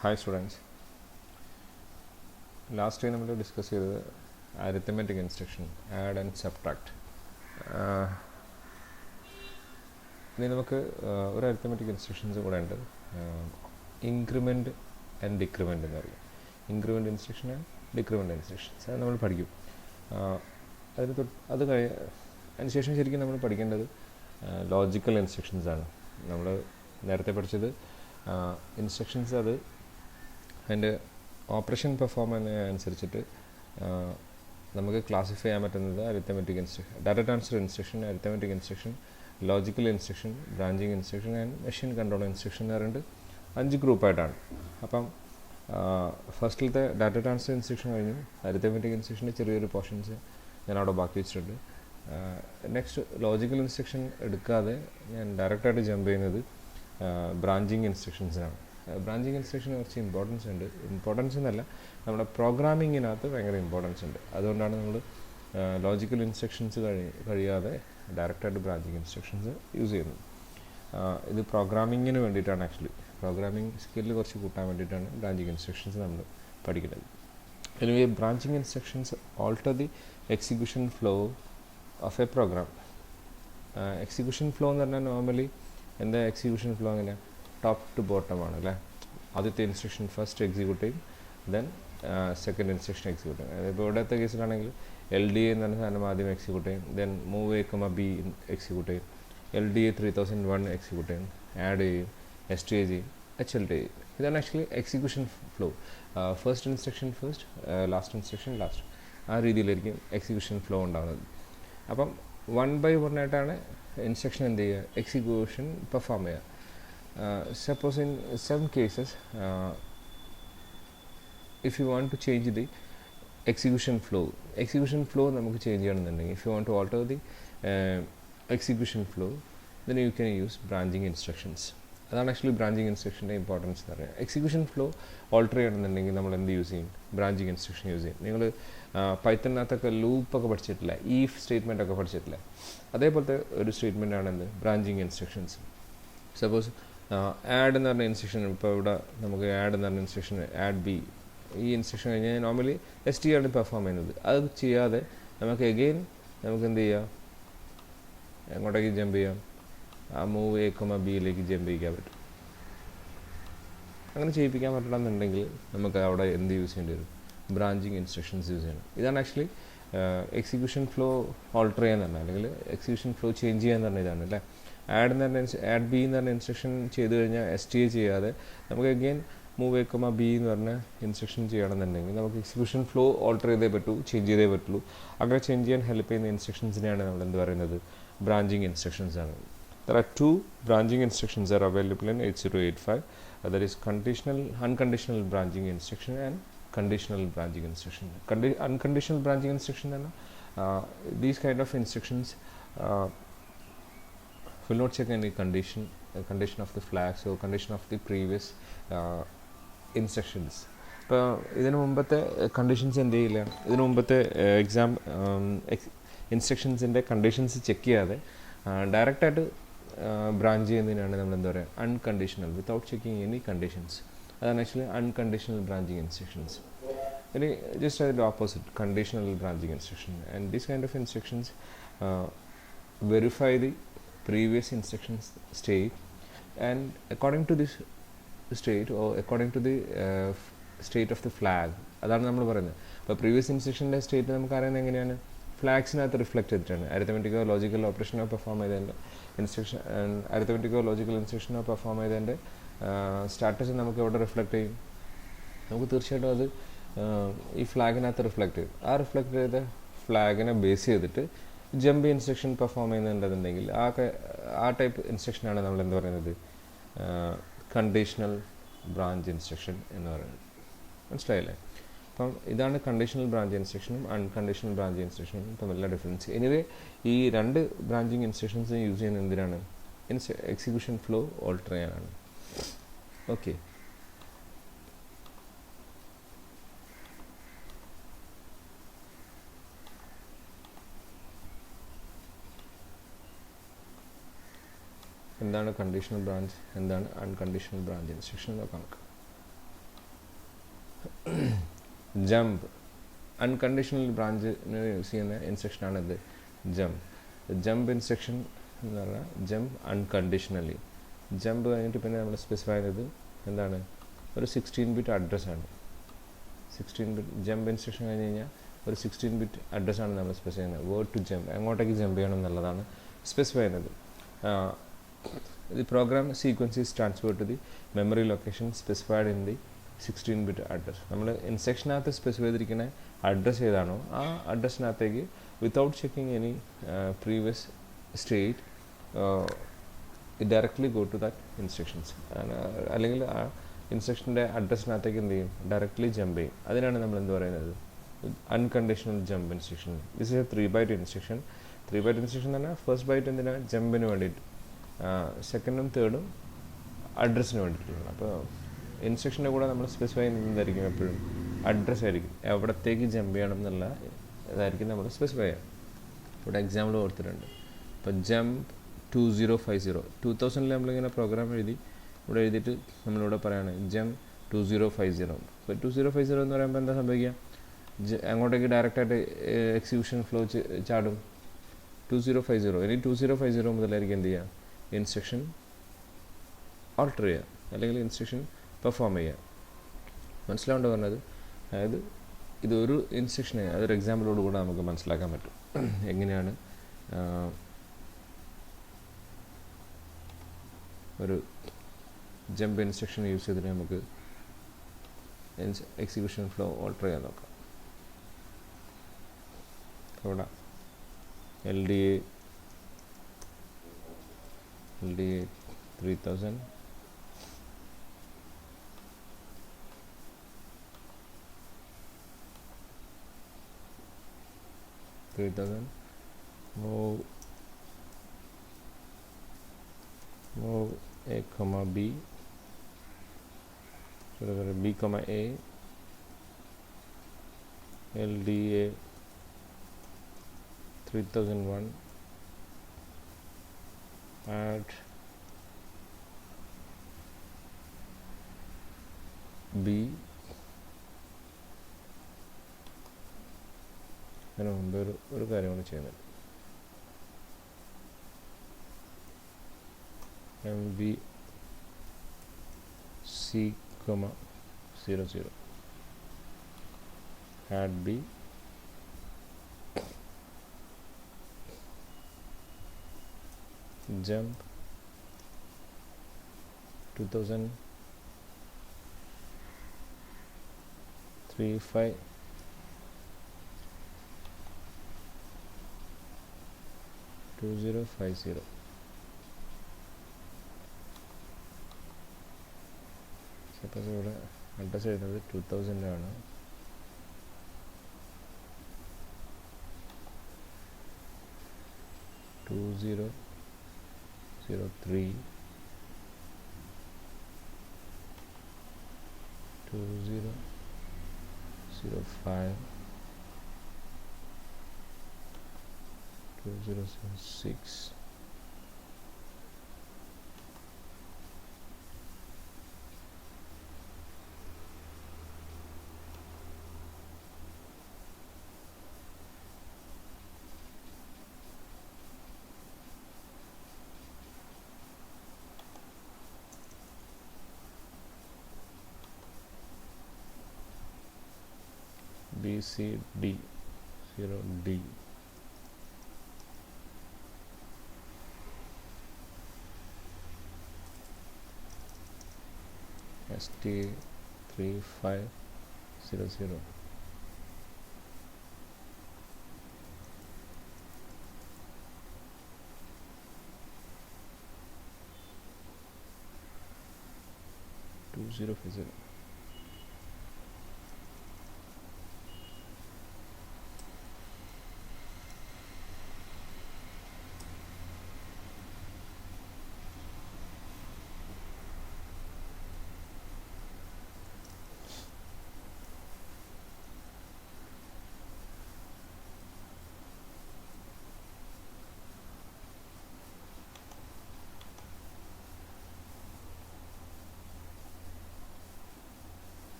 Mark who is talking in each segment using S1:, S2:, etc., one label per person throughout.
S1: Hi students. Last time we discussed arithmetic instruction, add and subtract. ഇനി നമുക്ക് ഒരു arithmetic instructions കൂടെ ഉണ്ട്, ഇൻക്രിമെൻറ്റ് ആൻഡ് ഡിക്രിമെൻറ്റ് എന്ന് പറയും. Increment instruction and decrement instructions അത് നമ്മൾ പഠിക്കും. അതിനുശേഷം ശരിക്കും നമ്മൾ പഠിക്കേണ്ടത് ലോജിക്കൽ ഇൻസ്ട്രക്ഷൻസ് ആണ്. നമ്മൾ നേരത്തെ പഠിച്ചത് ഇൻസ്ട്രക്ഷൻസ് അത് അതിൻ്റെ ഓപ്പറേഷൻ പെർഫോമൻസ് അനുസരിച്ചിട്ട് നമുക്ക് ക്ലാസിഫൈ ചെയ്യാൻ പറ്റുന്നത് arithmetic instruction, direct answer instruction, arithmetic instruction, logical instruction, branching instruction and machine control instruction എന്ന് പറഞ്ഞിട്ട് 5 ഗ്രൂപ്പായിട്ടാണ്. അപ്പം ഫസ്റ്റിലത്തെ ഡാറ്റ ട്രാൻസ്ഫർ ഇൻസ്ട്രക്ഷൻ കഴിഞ്ഞു. അരിത്തമെറ്റിക് ഇൻസ്ട്രക്ഷൻ്റെ ചെറിയൊരു പോർഷൻസ് ഞാൻ അവിടെ ബാക്കി വെച്ചിട്ടുണ്ട്. നെക്സ്റ്റ് ലോജിക്കൽ ഇൻസ്ട്രക്ഷൻ എടുക്കാതെ ഞാൻ ഡയറക്റ്റായിട്ട് ജമ്പ് ചെയ്യുന്നത് ബ്രാഞ്ചിങ് ഇൻസ്ട്രക്ഷൻസിനാണ്. ബ്രാഞ്ചിങ് ഇൻസ്ട്രക്ഷന് കുറച്ച് ഇമ്പോർട്ടൻസ് എന്നല്ല, നമ്മുടെ പ്രോഗ്രാമിങ്ങിനകത്ത് ഭയങ്കര ഇമ്പോർട്ടൻസ് ഉണ്ട്. അതുകൊണ്ടാണ് നമ്മൾ ലോജിക്കൽ ഇൻസ്ട്രക്ഷൻസ് കഴിയാതെ ഡയറക്റ്റായിട്ട് ബ്രാഞ്ചിങ് ഇൻസ്ട്രക്ഷൻസ് യൂസ് ചെയ്യുന്നത്. ഇത് പ്രോഗ്രാമിങ്ങിന് വേണ്ടിയിട്ടാണ്. ആക്ച്വലി പ്രോഗ്രാമിംഗ് സ്കില്ല് കുറച്ച് കൂട്ടാൻ വേണ്ടിയിട്ടാണ് ബ്രാഞ്ചിങ് ഇൻസ്ട്രക്ഷൻസ് നമ്മൾ പഠിക്കുന്നത്. Anyway, branching instructions alter the execution flow of a program. Execution flow എന്ന് പറഞ്ഞാൽ നോർമലി എന്താ എക്സിക്യൂഷൻ ഫ്ലോ അങ്ങനെ ടോപ്പ് ടു ബോട്ടം ആണ് അല്ലേ. ആദ്യത്തെ ഇൻസ്ട്രക്ഷൻ ഫസ്റ്റ് എക്സിക്യൂട്ട് ചെയ്യും, ദെൻ സെക്കൻഡ് ഇൻസ്ട്രക്ഷൻ എക്സിക്യൂട്ട് ചെയ്യും. അതിപ്പോൾ ഇവിടുത്തെ കേസിലാണെങ്കിൽ LDA എന്ന് പറഞ്ഞ സാധനം ആദ്യം എക്സിക്യൂട്ട് ചെയ്യും, then move A, B execute ചെയ്യും, LDA 3001 എക്സിക്യൂട്ട് ചെയ്യും, ആഡ് ചെയ്യും, STA ചെയ്യും, HLT ചെയ്യും. ഇതാണ് actually execution flow. First instruction first, last instruction last, ആ രീതിയിലായിരിക്കും എക്സിക്യൂഷൻ ഫ്ലോ ഉണ്ടാകുന്നത്. അപ്പം 1 by 1 ആയിട്ടാണ് ഇൻസ്ട്രക്ഷൻ എന്ത് ചെയ്യുക, എക്സിക്യൂഷൻ പെർഫോം ചെയ്യുക. Suppose in some cases if you want to change the execution flow നമുക്ക് ചേഞ്ച് ചെയ്യണമെന്നുണ്ടെങ്കിൽ, if you want to alter the execution flow, then you can use branching instructions. അതാണ് actually branching ഇൻസ്ട്രക്ഷൻ്റെ importance എന്ന് പറയുന്നത്. Execution flow alter ചെയ്യണമെന്നുണ്ടെങ്കിൽ നമ്മൾ എന്ത് use ചെയ്യും, branching instruction use ചെയ്യും. നിങ്ങൾ പൈത്തണിനകത്തൊക്കെ ലൂപ്പൊക്കെ പഠിച്ചിട്ടില്ല, ഈഫ് സ്റ്റേറ്റ്മെൻ്റ് ഒക്കെ പഠിച്ചിട്ടില്ല, അതേപോലത്തെ ഒരു സ്റ്റേറ്റ്മെൻറ്റാണ് എന്ത് ബ്രാഞ്ചിങ് ഇൻസ്ട്രക്ഷൻസ്. സപ്പോസ് ആഡ് എന്ന് പറഞ്ഞ ഇൻസ്ട്രക്ഷൻ, ഇപ്പോൾ ഇവിടെ നമുക്ക് ആഡ് എന്ന് പറഞ്ഞ ഇൻസ്ട്രക്ഷൻ, ആഡ് ബി, ഈ ഇൻസ്ട്രക്ഷൻ കഴിഞ്ഞാൽ നോർമലി STA ആണ് പെർഫോം ചെയ്യുന്നത്. അത് ചെയ്യാതെ നമുക്ക് എഗെയിൻ നമുക്ക് എന്ത് ചെയ്യാം, എങ്ങോട്ടേക്ക് ജമ്പ് ചെയ്യാം, ആ മൂവ് A, Bയിലേക്ക് ജമ്പ് ചെയ്യിക്കാൻ പറ്റും. അങ്ങനെ ചെയ്യിപ്പിക്കാൻ പറ്റണമെന്നുണ്ടെങ്കിൽ നമുക്ക് അവിടെ എന്ത് യൂസ് ചെയ്യേണ്ടി വരും, ബ്രാഞ്ചിങ് ഇൻസ്ട്രക്ഷൻസ് യൂസ് ചെയ്യണം. ഇതാണ് ആക്ച്വലി എക്സിക്യൂഷൻ ഫ്ലോ ഓൾട്ടർ ചെയ്യാന്ന് പറഞ്ഞാൽ, അല്ലെങ്കിൽ എക്സിക്യൂഷൻ ഫ്ലോ ചേഞ്ച് ചെയ്യാന്ന് പറഞ്ഞാൽ ഇതാണ് അല്ലേ. ആഡ് ബി എന്ന് പറഞ്ഞ ഇൻസ്ട്രക്ഷൻ ചെയ്ത് കഴിഞ്ഞാൽ STA ചെയ്യാതെ നമുക്ക് അഗെയിൻ മൂവ് A, B എന്ന് പറഞ്ഞ ഇൻസ്ട്രക്ഷൻ ചെയ്യണമെന്നുണ്ടെങ്കിൽ നമുക്ക് എക്സിക്യൂഷൻ ഫ്ലോ ഓൾട്ടർ ചെയ്തേ പറ്റൂ, ചേഞ്ച് ചെയ്തേ പറ്റുള്ളൂ. അങ്ങനെ ചേഞ്ച് ചെയ്യാൻ ഹെൽപ്പ് ചെയ്യുന്ന ഇൻസ്ട്രക്ഷൻസിനെയാണ് നമ്മൾ എന്ത് പറയുന്നത്, ബ്രാഞ്ചിങ് ഇൻസ്ട്രക്ഷൻസ് ആണ്. There are 2 branching instructions are available in 8085. That is unconditional branching instruction and conditional branching instruction. Unconditional branching instruction and these kind of instructions will not check any condition of the flags or condition of the previous instructions. ഇപ്പോൾ ഇതിനു മുമ്പത്തെ conditions എന്ത് ചെയ്യില്ല, ഇതിനു മുമ്പത്തെ ഇൻസ്ട്രക്ഷൻസിൻ്റെ conditions check ചെയ്യാതെ ഡയറക്റ്റായിട്ട് branch ചെയ്യുന്നതിനാണ് നമ്മൾ എന്താ പറയുക, unconditional, without checking any conditions. അതാണ് ആക്ച്വലി അൺകണ്ടീഷണൽ ബ്രാഞ്ചിങ് ഇൻസ്ട്രക്ഷൻസ്. ഇനി ജസ്റ്റ് അതിൻ്റെ opposite, conditional branching instruction. And these kind of instructions verify the previous instruction state, and according to this state or according to the state of the flag, അതാണ് നമ്മൾ പറയുന്നത്. ഇപ്പോൾ previous ഇൻസ്ട്രക്ഷൻ്റെ state നമുക്ക് അറിയുന്നത് എങ്ങനെയാണ്, ഫ്ലാഗ്സിനകത്ത് reflect ചെയ്തിട്ടാണ്. അരിത്തമെറ്റിക്കോ logical ഓപ്പറേഷനോ perform ചെയ്തതിൻ്റെ instruction, അരിത്തമെറ്റിക്കോ logical ഇൻസ്ട്രക്ഷനോ perform ചെയ്തതിൻ്റെ സ്റ്റാറ്റസ് നമുക്ക് എവിടെ റിഫ്ലക്റ്റ് ചെയ്യും, നമുക്ക് തീർച്ചയായിട്ടും അത് ഈ ഫ്ലാഗിനകത്ത് റിഫ്ലക്റ്റ് ചെയ്യും. ആ റിഫ്ലക്റ്റ് ചെയ്ത ഫ്ലാഗിനെ ബേസ് ചെയ്തിട്ട് ജമ്പ് ഇൻസ്ട്രക്ഷൻ പെർഫോം ചെയ്യുന്നുണ്ടെന്നുണ്ടെങ്കിൽ ആ ടൈപ്പ് ഇൻസ്ട്രക്ഷനാണ് നമ്മൾ എന്ത് പറയുന്നത്, കണ്ടീഷണൽ ബ്രാഞ്ച് ഇൻസ്ട്രക്ഷൻ എന്ന് പറയുന്നത്. മനസ്സിലായില്ലേ? അപ്പം ഇതാണ് കണ്ടീഷണൽ ബ്രാഞ്ച് ഇൻസ്ട്രക്ഷനും അൺകണ്ടീഷണൽ ബ്രാഞ്ച് ഇൻസ്ട്രക്ഷനും തമ്മിലുള്ള ഡിഫറൻസ്. എനിവേ, ഈ 2 ബ്രാഞ്ചിങ് ഇൻസ്ട്രക്ഷൻസ് യൂസ് ചെയ്യുന്നത് എന്തിനാണ്, എക്സിക്യൂഷൻ ഫ്ലോ ഓൾട്ടർ ചെയ്യാനാണ്. ഓക്കെ, എന്താണ് കണ്ടീഷണൽ ബ്രാഞ്ച്, എന്താണ് അൺകണ്ടീഷണൽ ബ്രാഞ്ച് ഇൻസ്ട്രക്ഷൻ എന്നൊക്കെ നമുക്ക് ജമ്പ് അൺകണ്ടീഷണൽ ബ്രാഞ്ചിന് യൂസ് ചെയ്യുന്ന ഇൻസ്ട്രക്ഷനാണിത് ജമ്പ്. ജമ്പ് ഇൻസ്ട്രക്ഷൻ എന്ന് പറഞ്ഞാൽ ജമ്പ് അൺകണ്ടീഷണലി. ജമ്പ് കഴിഞ്ഞിട്ട് പിന്നെ നമ്മൾ സ്പെസിഫൈ ചെയ്തത് എന്താണ്, ഒരു 16 ബിറ്റ് അഡ്രസ്സാണ്. 16 ബിറ്റ് ജമ്പ് ഇൻസ്ട്രക്ഷൻ കഴിഞ്ഞ് കഴിഞ്ഞാൽ ഒരു 16 ബിറ്റ് അഡ്രസ്സാണ് നമ്മൾ സ്പെസിഫൈ ചെയ്യുന്നത്. വേർഡ് ടു ജമ്പ്, എങ്ങോട്ടേക്ക് ജമ്പ് ചെയ്യണം എന്നുള്ളതാണ് സ്പെസിഫൈ ചെയ്യുന്നത്. The program sequence is transfer to the memory location specified in the 16 bit address. നമ്മൾ ഇൻസ്ട്രക്ഷനകത്ത് സ്പെസിഫൈ ചെയ്തിരിക്കുന്ന അഡ്രസ്സ് ഏതാണോ ആ അഡ്രസ്സിനകത്തേക്ക് without checking any previous state it directly go to that instructions. അല്ലെങ്കിൽ ആ ഇൻസ്ട്രക്ഷൻ്റെ അഡ്രസ്സിനകത്തേക്ക് എന്ത് ചെയ്യും, ഡയറക്റ്റ്ലി ജമ്പ് ചെയ്യും. അതിനാണ് നമ്മൾ എന്ത് പറയുന്നത്, unconditional jump instruction. This is a 3 byte instruction. 3 byte instruction എന്ന് പറഞ്ഞാൽ ഫസ്റ്റ് ബൈറ്റ് എന്തിനാണ്, ജമ്പിന് വേണ്ടിയിട്ട്, സെക്കൻഡും തേർഡും അഡ്രസ്സിന് വേണ്ടിയിട്ടാണ്. അപ്പോൾ ഇൻസ്ട്രക്ഷൻ്റെ കൂടെ നമ്മൾ സ്പെസിഫൈ ചെയ്യുന്നതായിരിക്കും എപ്പോഴും അഡ്രസ്സ് ആയിരിക്കും, എവിടത്തേക്ക് ജമ്പ് ചെയ്യണം എന്നുള്ള ഇതായിരിക്കും നമ്മൾ സ്പെസിഫൈ ചെയ്യുക. ഇവിടെ എക്സാമ്പിൾ കൊടുത്തിട്ടുണ്ട്. ഇപ്പോൾ ജമ്പ് 2050, 2000 നമ്മളിങ്ങനെ പ്രോഗ്രാം എഴുതി ഇവിടെ എഴുതിയിട്ട് നമ്മളിവിടെ പറയുകയാണ് ജമ്പ് 2050. ഇപ്പോൾ 2050 എന്ന് പറയുമ്പോൾ എന്താ സംഭവിക്കുക, അങ്ങോട്ടേക്ക് ഡയറക്റ്റായിട്ട് എക്സിക്യൂഷൻ ഫ്ലോ ചാടും 2050. ഇനി 2050 മുതലായിരിക്കും എന്ത് ചെയ്യുക, ഇൻസ്ട്രക്ഷൻ ഓൾട്ടർ ചെയ്യുക അല്ലെങ്കിൽ ഇൻസ്ട്രക്ഷൻ പെർഫോം ചെയ്യുക. മനസ്സിലാവേണ്ട പറഞ്ഞത്, അതായത് ഇതൊരു ഇൻസ്ട്രക്ഷനെ അതൊരു എക്സാമ്പിളോട് കൂടെ നമുക്ക് മനസ്സിലാക്കാൻ പറ്റും എങ്ങനെയാണ് ഒരു ജമ്പ് ഇൻസ്ട്രക്ഷൻ യൂസ് ചെയ്തിട്ട് നമുക്ക് എക്സിക്യൂഷൻ ഫ്ലോ ഓൾട്ടർ ചെയ്യാൻ നോക്കാം. ഇവിടെ LDA 3000 move A comma B, B comma A, LDA 3001 add B. അതിന് മുമ്പ് ഒരു കാര്യമാണ് ചെയ്യുന്നത്. MVC,00 add B, jump 2035 2050. Suppose ഇവിടെ അഡ്രസ് എഴുതുന്നത് 2000 ആണ്. Two zero 03 2005 2006 BCD 0D ST 3500 2050.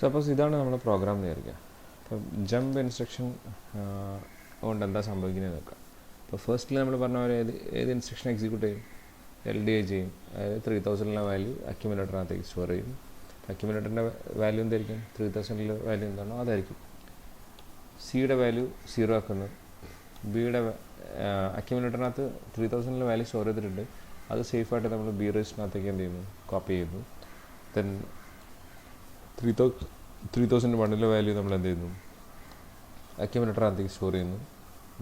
S1: Suppose ഇതാണ് നമ്മുടെ പ്രോഗ്രാം എന്ന് വിചാരിക്കുക. അപ്പോൾ ജമ്പ് ഇൻസ്ട്രക്ഷൻ കൊണ്ട് എന്താ സംഭവിക്കുന്നത് നോക്കാം. അപ്പോൾ ഫസ്റ്റിൽ നമ്മൾ പറഞ്ഞ പോലെ ഏത് ഇൻസ്ട്രക്ഷൻ എക്സിക്യൂട്ട് ചെയ്യും? LDA ചെയ്യും. അതായത് 3000 വാല്യൂ അക്യുമുലേറ്ററിനകത്തേക്ക് സ്റ്റോർ ചെയ്യും. അക്യുമുലേറ്ററിൻ്റെ വാല്യൂ എന്തായിരിക്കും? 3000 വാല്യൂ എന്താണോ അതായിരിക്കും. സിയുടെ വാല്യൂ 0 ആക്കുന്നു. ബിയുടെ അക്യുമുലേറ്ററിനകത്ത് 3000 വാല്യൂ സ്റ്റോർ ചെയ്തിട്ടുണ്ട്. അത് സേഫായിട്ട് നമ്മൾ ബി രജിസ്റ്ററിനകത്തേക്ക് എന്ത് ചെയ്യുന്നു? കോപ്പി ചെയ്യുന്നു. ദെൻ 3001 വാല്യൂ നമ്മൾ എന്ത് ചെയ്യുന്നു? അക്യുമുലേറ്ററിനകത്തേക്ക് സ്റ്റോർ ചെയ്യുന്നു.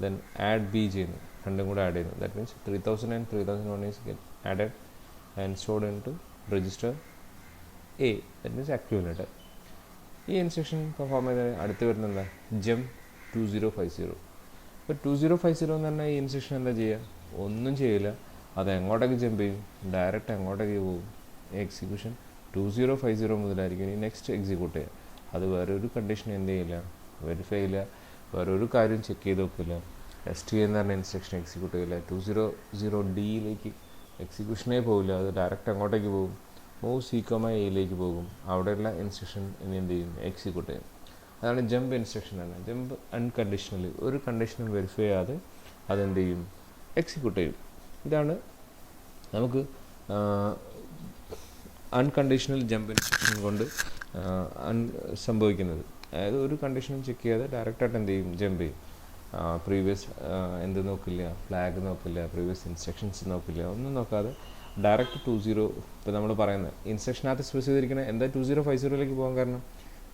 S1: ദെൻ ആഡ് ബി ചെയ്യുന്നു. രണ്ടും കൂടെ ആഡ് ചെയ്യുന്നു. That means 3000 and 3001 is get added and stored into register A. That means accumulator. ഈ ഇൻസ്ട്രക്ഷൻ പെർഫോം ചെയ്ത അടുത്ത് വരുന്ന എന്താ? ജംപ് 2050. ഇപ്പോൾ 2050 എന്ന് പറഞ്ഞാൽ ഈ ഇൻസ്ട്രക്ഷൻ എന്താ ചെയ്യുക? ഒന്നും ചെയ്യില്ല. അത് എങ്ങോട്ടേക്ക് ജമ്പ് ചെയ്യും? ഡയറക്റ്റ് എങ്ങോട്ടേക്ക് പോകും? എക്സിക്യൂഷൻ 2050 മുതലായിരിക്കും ഇനി നെക്സ്റ്റ് എക്സിക്യൂട്ട് ചെയ്യുക. അത് വേറെ ഒരു കണ്ടീഷൻ എന്ത് ചെയ്യില്ല? വെരിഫൈ ചെയ്യില്ല. വേറൊരു കാര്യം ചെക്ക് ചെയ്ത് നോക്കില്ല. STA എന്ന് പറഞ്ഞ ഇൻസ്ട്രക്ഷൻ എക്സിക്യൂട്ട് ചെയ്യില്ല. 200Dയിലേക്ക് എക്സിക്യൂഷനേ പോകില്ല. അത് ഡയറക്റ്റ് അങ്ങോട്ടേക്ക് പോകും. മൂവ് C,Aയിലേക്ക് പോകും. അവിടെയുള്ള ഇൻസ്ട്രക്ഷൻ ഇനി എന്ത് ചെയ്യും? എക്സിക്യൂട്ട് ചെയ്യും. അതാണ് ജമ്പ് ഇൻസ്ട്രക്ഷൻ തന്നെ. ജമ്പ് അൺകണ്ടീഷണലി ഒരു കണ്ടീഷനും വെരിഫൈ ചെയ്യാതെ അതെന്ത് ചെയ്യും? എക്സിക്യൂട്ട് ചെയ്യും. ഇതാണ് നമുക്ക് അൺകണ്ടീഷണൽ ജമ്പ് ഇൻസ്ട്രക്ഷൻ കൊണ്ട് സംഭവിക്കുന്നത്. അതായത് ഒരു കണ്ടീഷനും ചെക്ക് ചെയ്യാതെ ഡയറക്റ്റായിട്ട് എന്ത് ചെയ്യും? ജമ്പ് ചെയ്യും. പ്രീവിയസ് എന്ത് നോക്കില്ല, ഫ്ലാഗ് നോക്കില്ല, പ്രീവിയസ് ഇൻസ്ട്രക്ഷൻസ് നോക്കില്ല, ഒന്നും നോക്കാതെ ഡയറക്റ്റ് 20 ഇപ്പോൾ നമ്മൾ പറയുന്നത് ഇൻസ്ട്രക്ഷനകത്ത് സ്പെസിഫൈ ചെയ്തിരിക്കുന്നത് എന്താ? 2050 പോകാൻ കാരണം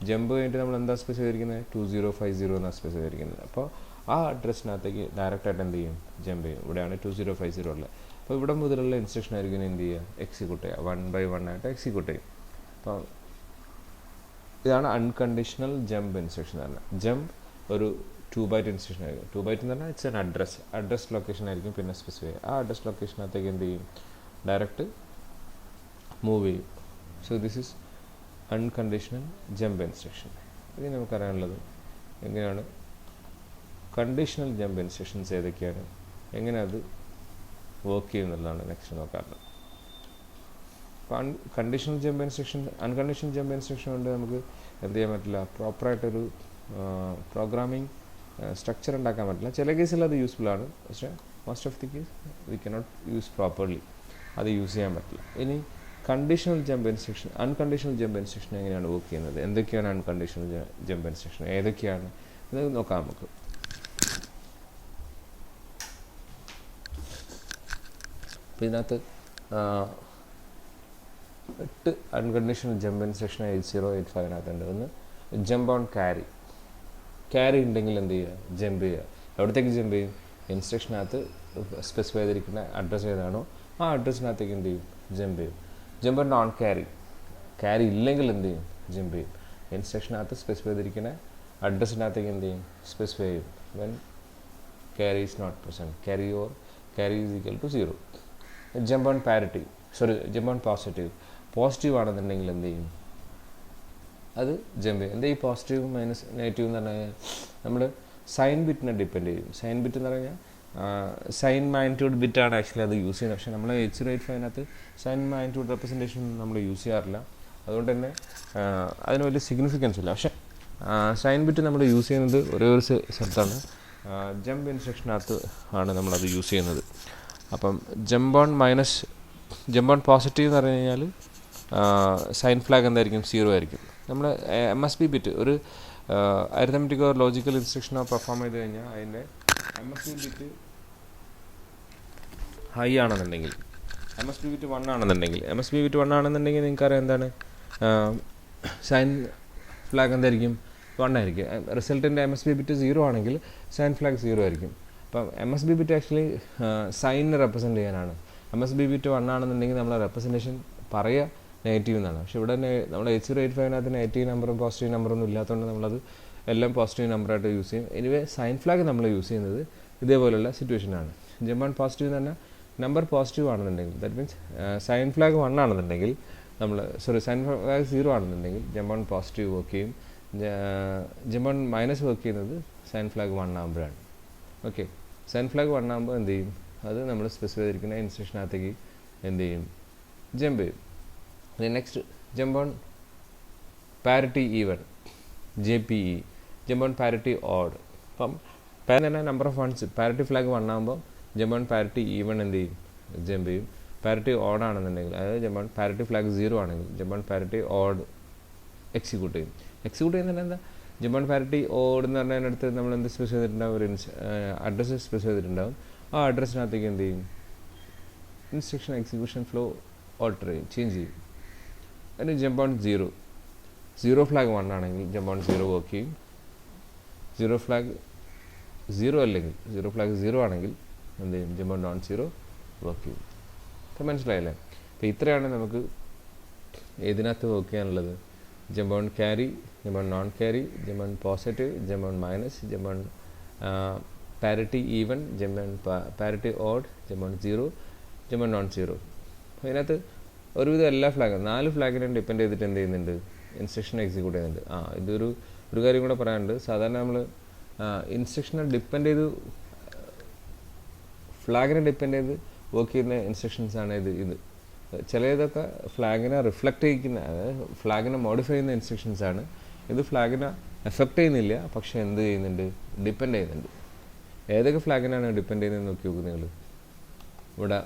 S1: ജമ്പ് കഴിഞ്ഞിട്ട് നമ്മൾ എന്താ സ്പെസിഫൈ ചെയ്തിരിക്കുന്നത്? 2050 എന്നാണ് സ്പെസിഫൈ ചെയ്തിരിക്കുന്നത്. അപ്പോൾ ആ അഡ്രസ്സിനകത്തേക്ക് ഡയറക്റ്റായിട്ട് എന്ത് ചെയ്യും? ജമ്പ് ചെയ്യും. ഇവിടെയാണ് 2050 ഉള്ളത്. അപ്പോൾ ഇവിടെ മുതലുള്ള ഇൻസ്ട്രക്ഷൻ ആയിരിക്കും എന്ത് ചെയ്യുക? എക്സിക്യൂട്ട് ചെയ്യുക. 1 by 1 ആയിട്ട് എക്സിക്യൂട്ട് ചെയ്യും. അപ്പോൾ ഇതാണ് അൺകണ്ടീഷണൽ ജമ്പ് ഇൻസ്ട്രക്ഷൻ എന്ന് പറഞ്ഞാൽ. ജമ്പ് ഒരു 2 byte ഇൻസ്ട്രക്ഷൻ ആയിരിക്കും. 2 byte എന്ന് പറഞ്ഞാൽ ഇറ്റ്സ് എൻ അഡ്രസ് ലൊക്കേഷൻ ആയിരിക്കും പിന്നെ സ്പെസിഫൈ ചെയ്യുക. ആ അഡ്രസ് ലൊക്കേഷനകത്തേക്ക് എന്ത് ചെയ്യും? ഡയറക്റ്റ് മൂവ് ചെയ്യും. So this is unconditional jump instruction. ഇനി നമുക്കറിയാനുള്ളത് എങ്ങനെയാണ് കണ്ടീഷണൽ ജമ്പ് ഇൻസ്ട്രക്ഷൻസ് ഏതൊക്കെയാണ്, എങ്ങനെ അത് വർക്ക് ചെയ്യുന്നുള്ളതാണ് നെക്സ്റ്റ് നോക്കാറുള്ളത്. അപ്പോൾ conditional jump instruction unconditional jump instruction കൊണ്ട് നമുക്ക് എന്ത് ചെയ്യാൻ പറ്റില്ല? പ്രോപ്പറായിട്ടൊരു പ്രോഗ്രാമിംഗ് സ്ട്രക്ചർ ഉണ്ടാക്കാൻ പറ്റില്ല. ചില കേസിൽ അത് യൂസ്ഫുൾ ആണ്, പക്ഷേ most of the case we cannot use properly. അത് യൂസ് ചെയ്യാൻ പറ്റില്ല. ഇനി conditional jump instruction unconditional jump instruction എങ്ങനെയാണ് വർക്ക് ചെയ്യുന്നത്, എന്തൊക്കെയാണ് അൺകണ്ടീഷണൽ ജമ്പ് ഇൻസ്ട്രക്ഷൻ, ഏതൊക്കെയാണ് ഇത് നോക്കാം നമുക്ക്. അപ്പോൾ ഇതിനകത്ത് 8 അൺകണ്ടീഷണൽ ജമ്പ് ഇൻസ്ട്രക്ഷൻ 8085 ഒന്ന് ജമ്പ് ഓൺ ക്യാരി ഉണ്ടെങ്കിൽ എന്ത് ചെയ്യുക? ജമ്പ് ചെയ്യുക. എവിടത്തേക്ക് ജമ്പ് ചെയ്യും? ഇൻസ്ട്രക്ഷനകത്ത് സ്പെസിഫൈ ചെയ്തിരിക്കുന്ന അഡ്രസ്സ് ഏതാണോ ആ അഡ്രസ്സിനകത്തേക്ക് എന്ത് ചെയ്യും? ജമ്പ് ചെയ്യും. ജമ്പ് ഓൺ നോൺ ക്യാരി ഇല്ലെങ്കിൽ എന്ത് ചെയ്യും? ജമ്പ് ചെയ്യും. ഇൻസ്ട്രക്ഷനകത്ത് സ്പെസിഫൈ ചെയ്തിരിക്കുന്ന അഡ്രസ്സിനകത്തേക്ക് എന്ത് ചെയ്യും? സ്പെസിഫൈ ചെയ്യും. When carry is not present, carry is equal to 0. Jump on jump on positive ആണെന്നുണ്ടെങ്കിൽ എന്ത് ചെയ്യും? അത് ജമ്പ് ചെയ്യും. എന്താ ഈ പോസിറ്റീവ് മൈനസ് നെഗറ്റീവ് എന്ന് പറഞ്ഞു കഴിഞ്ഞാൽ നമ്മൾ സൈൻ ബിറ്റിനെ ഡിപ്പെൻഡ് ചെയ്യും. സൈൻ ബിറ്റ് എന്ന് പറഞ്ഞാൽ സൈൻ മാഗ്നിറ്റ്യൂഡ് ബിറ്റാണ് ആക്ച്വലി അത് യൂസ് ചെയ്യുന്നത്. പക്ഷേ നമ്മൾ 8085 സൈൻ മാഗ്നിറ്റ്യൂഡ് റെപ്രസെൻറ്റേഷൻ നമ്മൾ യൂസ് ചെയ്യാറില്ല. അതുകൊണ്ട് തന്നെ അതിന് വലിയ സിഗ്നിഫിക്കൻസ് ഇല്ല. പക്ഷേ സൈൻ ബിറ്റ് നമ്മൾ യൂസ് ചെയ്യുന്നത് ഒരേ ഒരു സ്ഥലത്താണ്, ജമ്പ് ഇൻസ്ട്രക്ഷനകത്ത് ആണ് നമ്മളത് യൂസ് ചെയ്യുന്നത്. അപ്പം ജമ്പ് ഓൺ പോസിറ്റീവ് എന്ന് പറഞ്ഞു കഴിഞ്ഞാൽ സൈൻ ഫ്ലാഗ് എന്തായിരിക്കും? 0 ആയിരിക്കും. നമ്മൾ MSB ബിറ്റ് ഒരു അരിത്തമെറ്റിക് ഓർ ലോജിക്കൽ ഇൻസ്ട്രക്ഷനോ പെർഫോം ചെയ്ത് കഴിഞ്ഞാൽ അതിൻ്റെ MSB ബിറ്റ് ഹൈ ആണെന്നുണ്ടെങ്കിൽ, MSB ബിറ്റ് 1 ആണെന്നുണ്ടെങ്കിൽ നിങ്ങൾക്കറിയാം എന്താണ് സൈൻ ഫ്ലാഗ് എന്തായിരിക്കും? 1 ആയിരിക്കും. റിസൾട്ടിൻ്റെ MSB ബിറ്റ് 0 ആണെങ്കിൽ സൈൻ ഫ്ലാഗ് 0 ആയിരിക്കും. അപ്പം MSB ബിറ്റ് ആക്ച്വലി സൈനിനെ റെപ്രസെൻറ്റ് ചെയ്യാനാണ്. MSB ബിറ്റ് 1 ആണെന്നുണ്ടെങ്കിൽ നമ്മളെ റെപ്രസെൻറ്റേഷൻ പറയുക നെഗറ്റീവ് എന്നാണ്. പക്ഷേ ഇവിടെ നമ്മൾ 8085 നെഗറ്റീവ് നമ്പറും പോസിറ്റീവ് നമ്പറൊന്നും ഇല്ലാത്തതുകൊണ്ട് നമ്മളത് എല്ലാം പോസിറ്റീവ് നമ്പറായിട്ട് യൂസ് ചെയ്യും. എനിവേ സൈൻ ഫ്ലാഗ് നമ്മൾ യൂസ് ചെയ്യുന്നത് ഇതേപോലുള്ള സിറ്റുവേഷനാണ്. ജമ്പ് ഓൺ പോസിറ്റീവ് എന്ന് പറഞ്ഞാൽ നമ്പർ പോസിറ്റീവ് ആണെന്നുണ്ടെങ്കിൽ, ദാറ്റ് മീൻസ് സൈൻ ഫ്ലാഗ് 1 ആണെന്നുണ്ടെങ്കിൽ സൈൻ ഫ്ലാഗ് 0 ആണെന്നുണ്ടെങ്കിൽ ജമ്പ് ഓൺ പോസിറ്റീവ് വർക്ക് ചെയ്യും. ജമ്പ് ഓൺ മൈനസ് വർക്ക് ചെയ്യുന്നത് സൈൻ ഫ്ലാഗ് 1 ആകുമ്പോഴാണ്. ഓക്കെ, സൈൻ ഫ്ലാഗ് 1 ആകുമ്പോൾ എന്ത് ചെയ്യും? അത് നമ്മൾ സ്പെസിഫൈ ചെയ്തിരിക്കുന്ന ഇൻസ്ട്രക്ഷനകത്തേക്ക് എന്ത് ചെയ്യും? ജമ്പ് ചെയ്യും. Next jump on parity even JPE, jump on parity odd. അപ്പം പാരിറ്റി തന്നെ number of ones, parity flag 1 ആകുമ്പോൾ ജമ്പ് ഓൺ പാരിറ്റി ഈവൺ എന്ത് ചെയ്യും, ജമ്പ് ചെയ്യും. പാരിറ്റി ഓഡ് ആണെന്നുണ്ടെങ്കിൽ, അതായത് ജമ്പ് ഓൺ പാരിറ്റി ഫ്ലാഗ് 0 ആണെങ്കിൽ jump on parity odd execute ചെയ്യും. എക്സിക്യൂട്ട് ചെയ്യുന്നത് എന്താ, ജമ്പ് ഓൺ പാരിറ്റി ഓഡ് എന്ന് പറഞ്ഞതിനടുത്ത് നമ്മൾ എന്ത് സ്പെസിഫൈ ചെയ്തിട്ടുണ്ടാവും, ഒരു അഡ്രസ്സ് സ്പെസിഫൈ ചെയ്തിട്ടുണ്ടാവും. ആ അഡ്രസ്സിനകത്തേക്ക് എന്ത് ചെയ്യും, ഇൻസ്ട്രക്ഷൻ എക്സിക്യൂഷൻ ഫ്ലോ ഓൾട്ടർ ചെയ്യും, ചേഞ്ച് ചെയ്യും. അതിന് ജമ്പ് ഓൺ 0 ഫ്ലാഗ് 1 ആണെങ്കിൽ ജമ്പ് ഓൺ 0 വർക്ക് ചെയ്യും. 0 ഫ്ലാഗ് 0 അല്ലെങ്കിൽ 0 ഫ്ലാഗ് 0 ആണെങ്കിൽ എന്ത് ചെയ്യും, ജമ്പ് ഓൺ നോൺ 0 വർക്ക് ചെയ്യും. അപ്പോൾ മനസ്സിലായല്ലേ. അപ്പോൾ ഇത്രയാണ് നമുക്ക് ഏതിനകത്ത് വർക്ക് ചെയ്യാനുള്ളത്. Jump on carry, jump on non carry, jump on positive, jump on minus, jump on parity even, jump on parity odd, jump on 0, jump on non 0. അപ്പോൾ ഇതിനകത്ത് ഒരുവിധം എല്ലാ ഫ്ലാഗും 4 ഫ്ലാഗിനെ ഡിപ്പെൻഡ് ചെയ്തിട്ട് എന്ത് ചെയ്യുന്നുണ്ട്, ഇൻസ്ട്രക്ഷൻ എക്സിക്യൂട്ട് ചെയ്യുന്നുണ്ട്. ഒരു കാര്യം കൂടെ പറയാനുണ്ട്. സാധാരണ നമ്മൾ ഇൻസ്ട്രക്ഷനെ ഡിപ്പെൻഡ് ചെയ്ത്, ഫ്ലാഗിനെ ഡിപ്പെൻഡ് ചെയ്ത് വർക്ക് ചെയ്യുന്ന ഇൻസ്ട്രക്ഷൻസാണ് ഇത്. ചിലതൊക്കെ ഫ്ലാഗിനെ റിഫ്ലക്റ്റ് ചെയ്യിക്കുന്ന, അതായത് ഫ്ലാഗിനെ മോഡിഫൈ ചെയ്യുന്ന ഇൻസ്ട്രക്ഷൻസാണ്. ഇത് ഫ്ലാഗിനെ എഫക്റ്റ് ചെയ്യുന്നില്ല, പക്ഷേ എന്ത് ചെയ്യുന്നുണ്ട്, ഡിപ്പെൻഡ് ചെയ്യുന്നുണ്ട്. ഏതൊക്കെ ഫ്ലാഗിനാണ് ഡിപ്പെൻഡ് ചെയ്യുന്നത് നോക്കി നോക്കുക നിങ്ങൾ. ഇവിടെ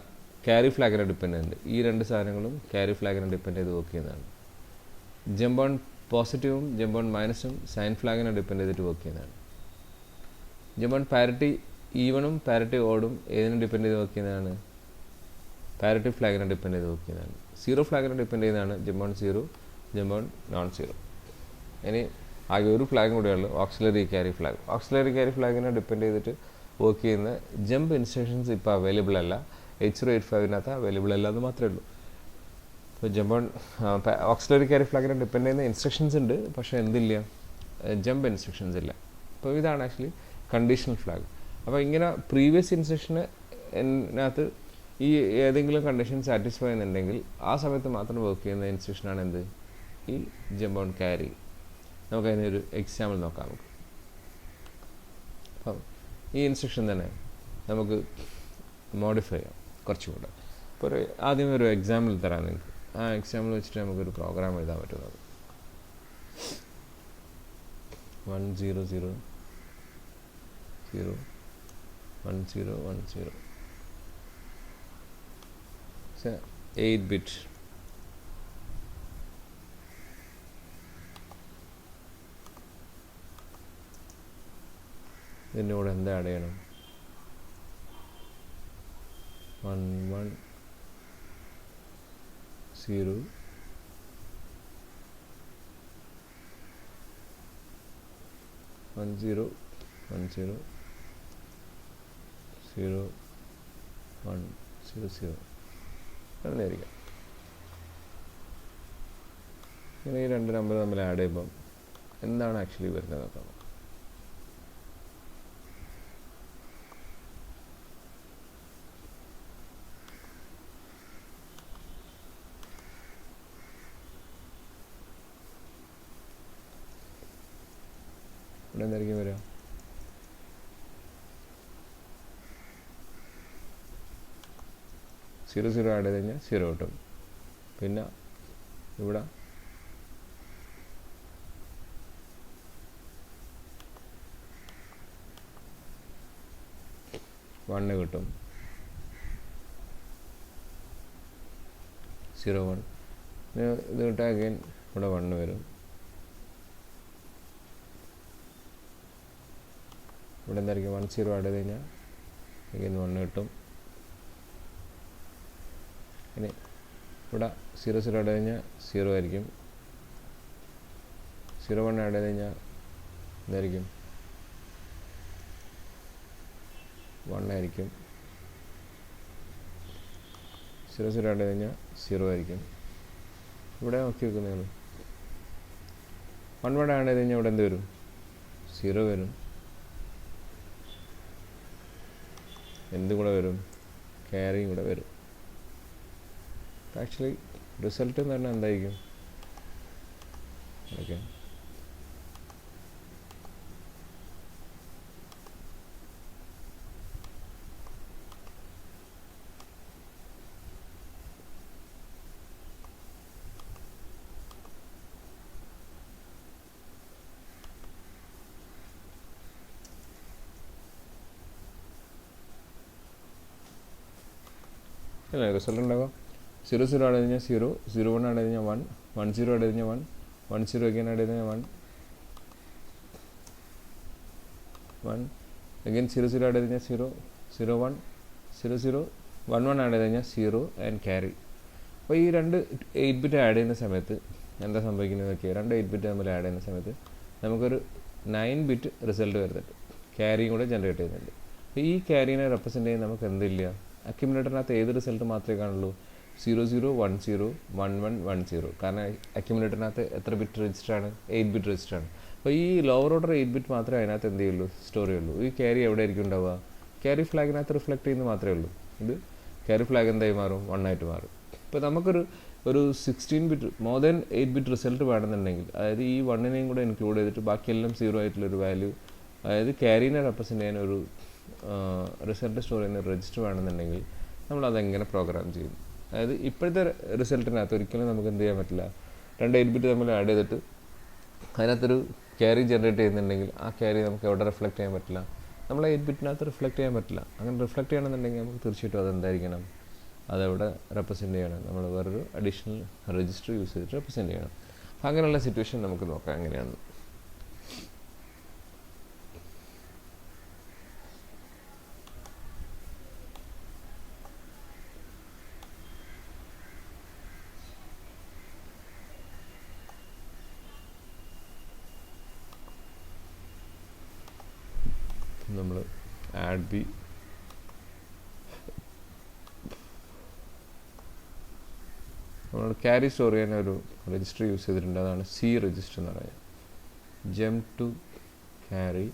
S1: ക്യാരി ഫ്ലാഗിനെ ഡിപ്പെൻഡ് ചെയ്യുന്നുണ്ട്. ഈ 2 സാധനങ്ങളും ക്യാരി ഫ്ലാഗിനെ ഡിപ്പെൻഡ് ചെയ്ത് വർക്ക് ചെയ്യുന്നതാണ്. ജമ്പ് ഓൺ പോസിറ്റീവും ജമ്പ് ഓൺ മൈനസും സൈൻ ഫ്ലാഗിനെ ഡിപ്പെൻഡ് ചെയ്തിട്ട് വർക്ക് ചെയ്യുന്നതാണ്. ജമ്പ് ഓൺ പാരിറ്റി ഈവണും പാരിറ്റി ഓഡും ഏതിനെ ഡിപ്പെൻഡ് ചെയ്ത് വർക്ക് ചെയ്യുന്നതാണ്, പാരിറ്റി ഫ്ലാഗിനെ ഡിപ്പെൻഡ് ചെയ്ത് വർക്ക് ചെയ്യുന്നതാണ്. 0 ഫ്ലാഗിനെ ഡിപ്പെൻഡ് ചെയ്യുന്നതാണ് jump on 0, jump on non 0. ഇനി ആകെ ഒരു ഫ്ലാഗും കൂടെയുള്ളൂ, auxiliary carry flag. Auxiliary carry ഫ്ലാഗിനെ ഡിപ്പെൻഡ് ചെയ്തിട്ട് വർക്ക് ചെയ്യുന്ന ജമ്പ് ഇൻസ്ട്രക്ഷൻസ് ഇപ്പോൾ അവൈലബിൾ അല്ല. 8085 അവൈലബിൾ അല്ല എന്ന് മാത്രമേ ഉള്ളൂ. ഇപ്പോൾ ജമ്പ് ഓൺ ഓക്സിലറി ക്യാരി ഫ്ലാഗിനെ ഡിപ്പെൻഡ് ചെയ്യുന്ന ഇൻസ്ട്രക്ഷൻസ് ഉണ്ട്, പക്ഷേ എന്തില്ല, ജമ്പ് ഇൻസ്ട്രക്ഷൻസ് ഇല്ല. അപ്പോൾ ഇതാണ് ആക്ച്വലി കണ്ടീഷണൽ ഫ്ലാഗ്. അപ്പോൾ ഇങ്ങനെ പ്രീവിയസ് ഇൻസ്ട്രക്ഷനകത്ത് ഈ ഏതെങ്കിലും കണ്ടീഷൻ സാറ്റിസ്ഫൈ ചെയ്യുന്നുണ്ടെങ്കിൽ ആ സമയത്ത് മാത്രം വർക്ക് ചെയ്യുന്ന ഇൻസ്ട്രക്ഷനാണ് എന്ത്, ഈ ജമ്പ് ഓൺ ക്യാരി. നമുക്കതിനൊരു എക്സാമ്പിൾ നോക്കാം. അപ്പം ഈ ഇൻസ്ട്രക്ഷൻ തന്നെ നമുക്ക് മോഡിഫൈ ചെയ്യാം കുറച്ചുകൂടെ. അപ്പോൾ ആദ്യം ഒരു എക്സാമ്പിൾ തരാം നിങ്ങൾക്ക്. ആ എക്സാമ്പിൾ വെച്ചിട്ട് നമുക്കൊരു പ്രോഗ്രാം എഴുതാൻ പറ്റുന്നത്. 1 0 0 0 1 0 1 0 8-bit. ഇതിൻ്റെ കൂടെ എന്താ ആഡ് ചെയ്യണം, 1 1 0 1 0 1 0 0 1 0 0 അങ്ങനെയായിരിക്കാം. ഇങ്ങനെ ഈ 2 നമ്പർ തമ്മിൽ ആഡ് ചെയ്യുമ്പം എന്താണ് ആക്ച്വലി വരുന്നത് നോക്കാം. ഇവിടെ എന്തായിരിക്കും വരിക, 0 0 ആഡ് ചെയ്ത് കഴിഞ്ഞാൽ 0 കിട്ടും. പിന്നെ ഇവിടെ 1 കിട്ടും, 0 1. ഇത് കിട്ടാൻ അഗൈൻ ഇവിടെ 1 വരും. ഇവിടെ എന്തായിരിക്കും, 1 0 ആഡ് ചെയ്ത് കഴിഞ്ഞാൽ അഗൈൻ 1 കിട്ടും. ഇനി ഇവിടെ 0 0 ആഡ് ചെയ്ത് കഴിഞ്ഞാൽ 0 ആയിരിക്കും. 0 1 ആഡ് ചെയ്ത് കഴിഞ്ഞാൽ എന്തായിരിക്കും, 1 ആയിരിക്കും. 0 0 ആഡ് ചെയ്ത് കഴിഞ്ഞാൽ 0 ആയിരിക്കും. ഇവിടെ നോക്കി വെക്കും നിങ്ങൾ, 1 1 ആഡ് ചെയ്ത് കഴിഞ്ഞാൽ ഇവിടെ എന്ത് വരും, 0 വരും. എന്തും കൂടെ വരും, ക്യാരിയും കൂടെ വരും. ആക്ച്വലി റിസൾട്ട് എന്ന് പറഞ്ഞാൽ എന്തായിരിക്കും, ഓക്കെ, അല്ലേ റിസൾട്ട് ഉണ്ടാവുക. 0 ആഡ് ചെയ്ത് കഴിഞ്ഞാൽ 0, 01 ആഡ് ചെയ്ത് കഴിഞ്ഞാൽ 1, 10 ആഡ് ചെയ്ത് കഴിഞ്ഞാൽ 1, 10 again ആഡ് ചെയ്ത് കഴിഞ്ഞാൽ 1, 1 again 00 ആഡ് ചെയ്ത് കഴിഞ്ഞാൽ 0, 01, 00, 11 ആഡ് ചെയ്ത് കഴിഞ്ഞാൽ 0 ആൻഡ് ക്യാരി. അപ്പോൾ ഈ രണ്ട് 8 ബിറ്റ് ആഡ് ചെയ്യുന്ന സമയത്ത് എന്താ സംഭവിക്കുന്നതൊക്കെ, രണ്ട് 8 ബിറ്റ് തമ്മിൽ ആഡ് ചെയ്യുന്ന സമയത്ത് നമുക്കൊരു 9 ബിറ്റ് റിസൾട്ട് വരുന്നുണ്ട്, ക്യാരിയും കൂടെ ജനറേറ്റ് ചെയ്യുന്നുണ്ട്. അപ്പോൾ ഈ ക്യാരീനെ റെപ്രസെൻറ്റ് ചെയ്യാൻ നമുക്ക് എന്തില്ല, അക്യുമുലേറ്ററിനകത്ത് ഏത് റിസൾട്ട് മാത്രമേ കാണുള്ളൂ, 00, 10, 11, 10. കാരണം അക്യുമുലേറ്ററിനകത്ത് എത്ര ബിറ്റ് രജിസ്റ്ററാണ്, 8 ബിറ്റ് രജിസ്റ്ററാണ്. അപ്പോൾ ഈ ലോവർ ഓർഡർ 8 ബിറ്റ് മാത്രമേ അതിനകത്ത് എന്ത് ചെയ്യുള്ളൂ, സ്റ്റോർ ചെയ്യുള്ളൂ. ഈ ക്യാരി എവിടെ ആയിരിക്കും ഉണ്ടാവുക, ക്യാരി ഫ്ലാഗിനകത്ത് റിഫ്ലക്റ്റ് ചെയ്യുന്നത് മാത്രമേ ഉള്ളൂ. ഇത് ക്യാരി ഫ്ലാഗ് എന്തായി മാറും, 1 ആയിട്ട് മാറും. ഇപ്പോൾ നമുക്കൊരു 16 bit more than 8 bit result വേണമെന്നുണ്ടെങ്കിൽ, അതായത് ഈ 1നെയും കൂടെ ഇൻക്ലൂഡ് ചെയ്തിട്ട് ബാക്കിയെല്ലാം 0 ആയിട്ടുള്ളൊരു വാല്യൂ, അതായത് ക്യാരീനെ റെപ്രസെൻറ്റ് ചെയ്യാൻ ഒരു റിസൾട്ട് സ്റ്റോർ ചെയ്യുന്ന രജിസ്റ്റർ വേണമെന്നുണ്ടെങ്കിൽ നമ്മളതെങ്ങനെ പ്രോഗ്രാം ചെയ്യും. അതായത് ഇപ്പോഴത്തെ റിസൾട്ടിനകത്ത് ഒരിക്കലും നമുക്ക് എന്ത് ചെയ്യാൻ പറ്റില്ല, രണ്ട് 8 ബിറ്റ് തമ്മിൽ ആഡ് ചെയ്തിട്ട് അതിനകത്തൊരു ക്യാരി ജനറേറ്റ് ചെയ്യുന്നുണ്ടെങ്കിൽ ആ ക്യാരി നമുക്ക് എവിടെ റിഫ്ലക്റ്റ് ചെയ്യാൻ പറ്റില്ല, നമ്മൾ 8 ബിറ്റിനകത്ത് റിഫ്ലക്റ്റ് ചെയ്യാൻ പറ്റില്ല. അങ്ങനെ റിഫ്ലക്റ്റ് ചെയ്യണമെന്നുണ്ടെങ്കിൽ നമുക്ക് തീർച്ചയായിട്ടും അതെന്തായിരിക്കണം, അതവിടെ റെപ്രസെൻറ്റ് ചെയ്യണം, നമ്മൾ വേറൊരു അഡീഷണൽ രജിസ്റ്റർ യൂസ് ചെയ്തിട്ട് റെപ്രസെൻറ്റ് ചെയ്യണം. അങ്ങനെയുള്ള സിറ്റുവേഷൻ നമുക്ക് നോക്കാം എങ്ങനെയാണ്. നമ്മൾ ആഡ് ബി നമ്മൾ ക്യാരി സ്റ്റോർ ചെയ്യാൻ ഒരു രജിസ്റ്റർ യൂസ് ചെയ്തിട്ടുണ്ട്, അതാണ് സി രജിസ്റ്റർ എന്ന് പറയുന്നത്. Jump to carry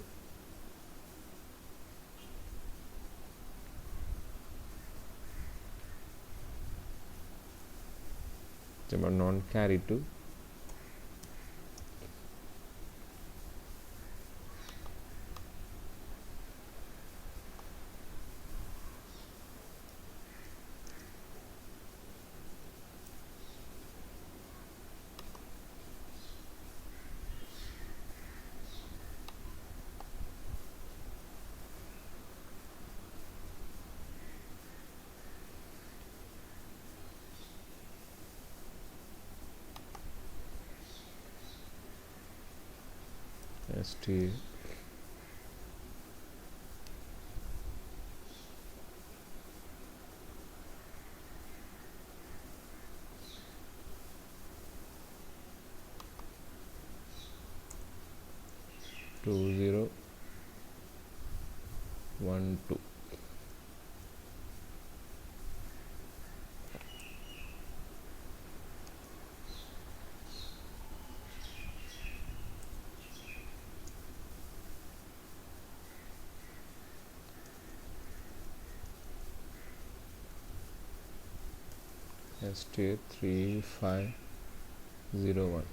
S1: non carry to st two 0 1 2. ST3501.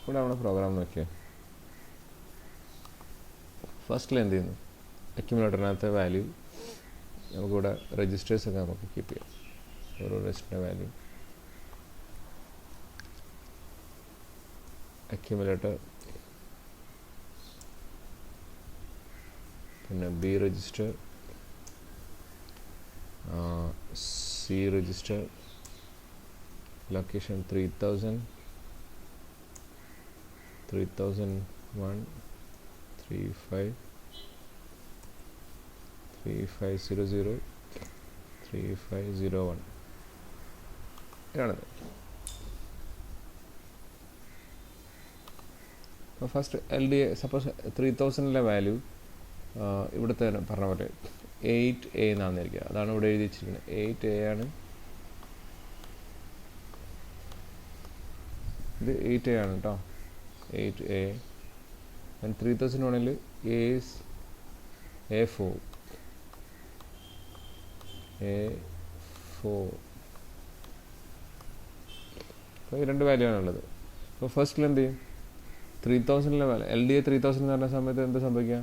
S1: ഇവിടെ നമ്മുടെ പ്രോഗ്രാം നോക്കിയാൽ ഫസ്റ്റിൽ എന്ത് ചെയ്യുന്നു, അക്യുമുലേറ്ററിനകത്തെ വാല്യൂ നമുക്കിവിടെ രജിസ്റ്റേഴ്സൊക്കെ നമുക്ക് കീപ്പ് ചെയ്യാം. ഓരോ രജിസ്റ്ററിൻ്റെ വാല്യൂ അക്യുമുലേറ്റർ, പിന്നെ B register, C register, location 3000, 3001, 35, 3500, 3501 ഇതാണത്. അപ്പോൾ ഫസ്റ്റ് LDA സപ്പോസ് 3000 വാല്യൂ ഇവിടുത്തെ പറഞ്ഞ പോലെ 8A എന്നാന്നിരിക്കുക, അതാണ് ഇവിടെ എഴുതി വെച്ചിരിക്കുന്നത്. 8A ആണ്, ഇത് 8A ആണ് കേട്ടോ, 8A. And 3001 is A4, A4. അപ്പോൾ ഈ രണ്ട് വാല്യൂ ആണുള്ളത്. അപ്പോൾ ഫസ്റ്റിൽ എന്ത് ചെയ്യും, 3000 വാല്യൂ LDA 3000 എന്ന് പറഞ്ഞ സമയത്ത് എന്താ സംഭവിക്കുക,